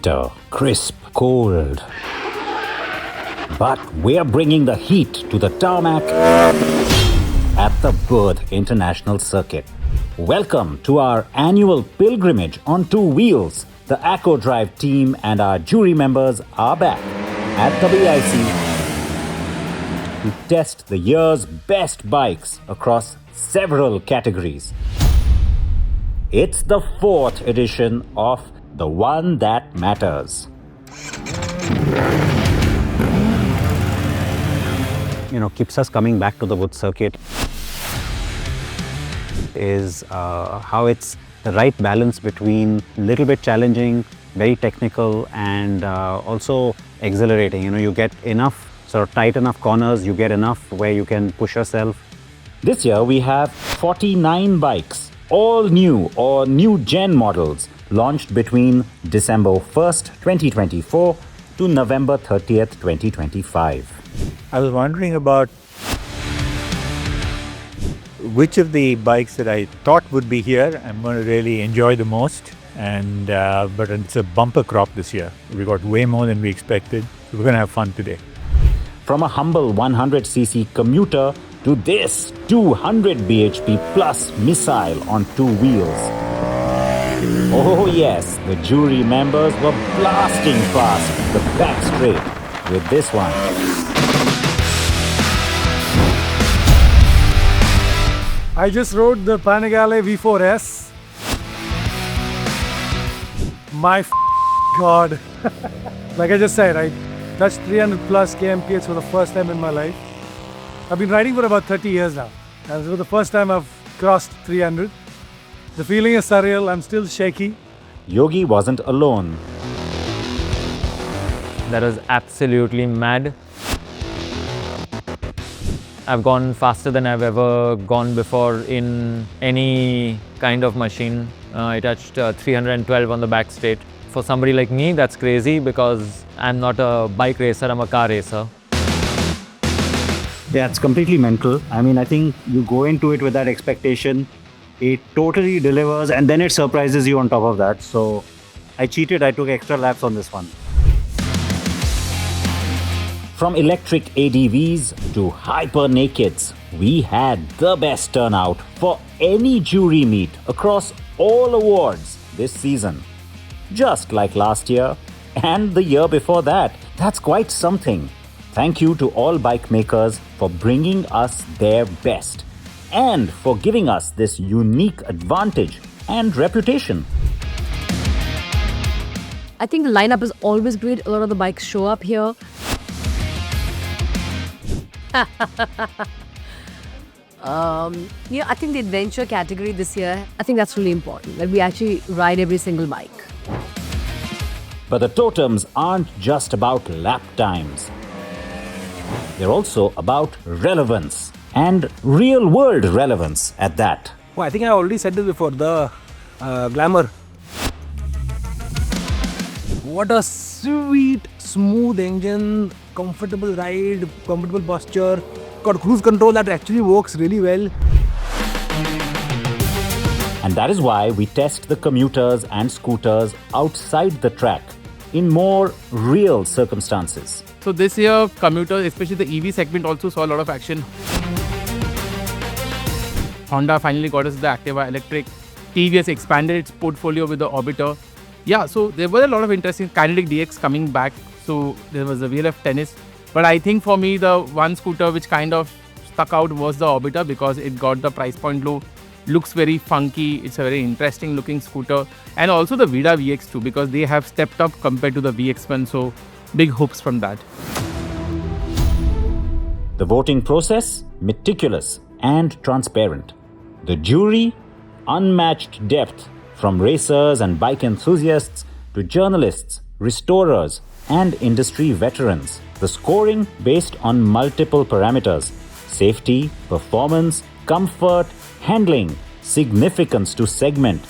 winter, crisp, cold. But we're bringing the heat to the tarmac at the Buddh International Circuit. Welcome to our annual pilgrimage on two wheels. The ACKO Drive team and our jury members are back at the BIC to test the year's best bikes across several categories. It's the 4th edition of The One That Matters. Keeps us coming back to the Buddh circuit is how it's the right balance between a little bit challenging, very technical, and also exhilarating. You get enough sort of tight enough corners, you get enough where you can push yourself. This year we have 49 bikes, all new or new gen models, launched between December 1st, 2024 to November 30th, 2025. I was wondering about which of the bikes that I thought would be here I'm going to really enjoy the most, and but it's a bumper crop this year. We got way more than we expected. So we're going to have fun today. From a humble 100cc commuter to this 200 bhp plus missile on two wheels. Oh yes, the jury members were blasting past the back straight with this one. I just rode the Panag V4S. My God. Like I just said, I touched 300 plus kmph for the first time in my life. I've been riding for about 30 years now. And this was the first time I've crossed 300. The feeling is surreal. I'm still shaky. Yogi wasn't alone. That was absolutely mad. I've gone faster than I've ever gone before in any kind of machine. I touched 312 on the back straight. For somebody like me, that's crazy because I'm not a bike racer, I'm a car racer. Yeah, it's completely mental. I think you go into it with that expectation. It totally delivers and then it surprises you on top of that. So I cheated, I took extra laps on this one. From electric ADVs to hyper nakeds, we had the best turnout for any jury meet across all awards this season. Just like last year and the year before that. That's quite something. Thank you to all bike makers for bringing us their best and for giving us this unique advantage and reputation. I think the lineup is always great. A lot of the bikes show up here. I think the adventure category this year, I think that's really important, that we actually ride every single bike. But the totems aren't just about lap times. They're also about relevance, and real-world relevance at that. I think I already said this before, the glamour. What a sweet, smooth engine, comfortable ride, comfortable posture, got cruise control that actually works really well. And that is why we test the commuters and scooters outside the track in more real circumstances. So this year, commuters, especially the EV segment, also saw a lot of action. Honda finally got us the Activa Electric. TVS expanded its portfolio with the Orbiter. Yeah, so there was a lot of interesting Kinetic DX coming back. So there was a VLF tennis. But I think for me, the one scooter which kind of stuck out was the Orbiter because it got the price point low. Looks very funky. It's a very interesting looking scooter. And also the Vida VX2 because they have stepped up compared to the VX1. So big hopes from that. The voting process, meticulous and transparent. The jury, unmatched depth from racers and bike enthusiasts to journalists, restorers and industry veterans. The scoring based on multiple parameters: safety, performance, comfort, handling, significance to segment.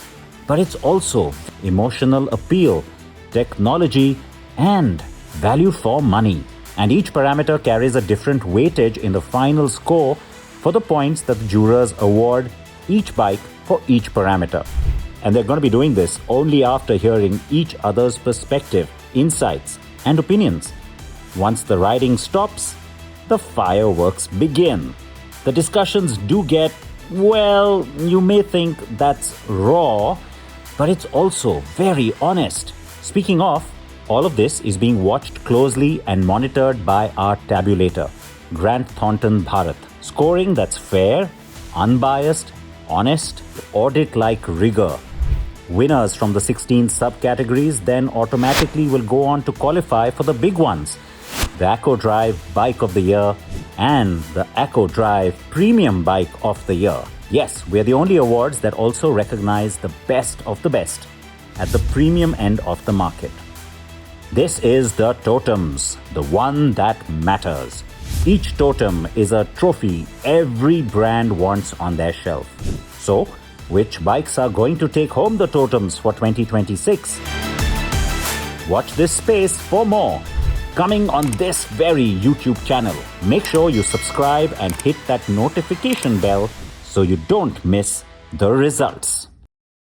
But it's also emotional appeal, technology and value for money. And each parameter carries a different weightage in the final score for the points that the jurors award each bike for each parameter. And they're going to be doing this only after hearing each other's perspective, insights, and opinions. Once the riding stops, the fireworks begin. The discussions do get, well, you may think that's raw, but it's also very honest. Speaking of, all of this is being watched closely and monitored by our tabulator, Grant Thornton Bharat. Scoring that's fair, unbiased, honest, audit-like rigor. Winners from the 16 subcategories then automatically will go on to qualify for the big ones, the ACKO Drive Bike of the Year and the ACKO Drive Premium Bike of the Year. Yes, we're the only awards that also recognize the best of the best at the premium end of the market. This is the totems, the one that matters. Each totem is a trophy every brand wants on their shelf. So, which bikes are going to take home the totems for 2026? Watch this space for more. Coming on this very YouTube channel. Make sure you subscribe and hit that notification bell so you don't miss the results.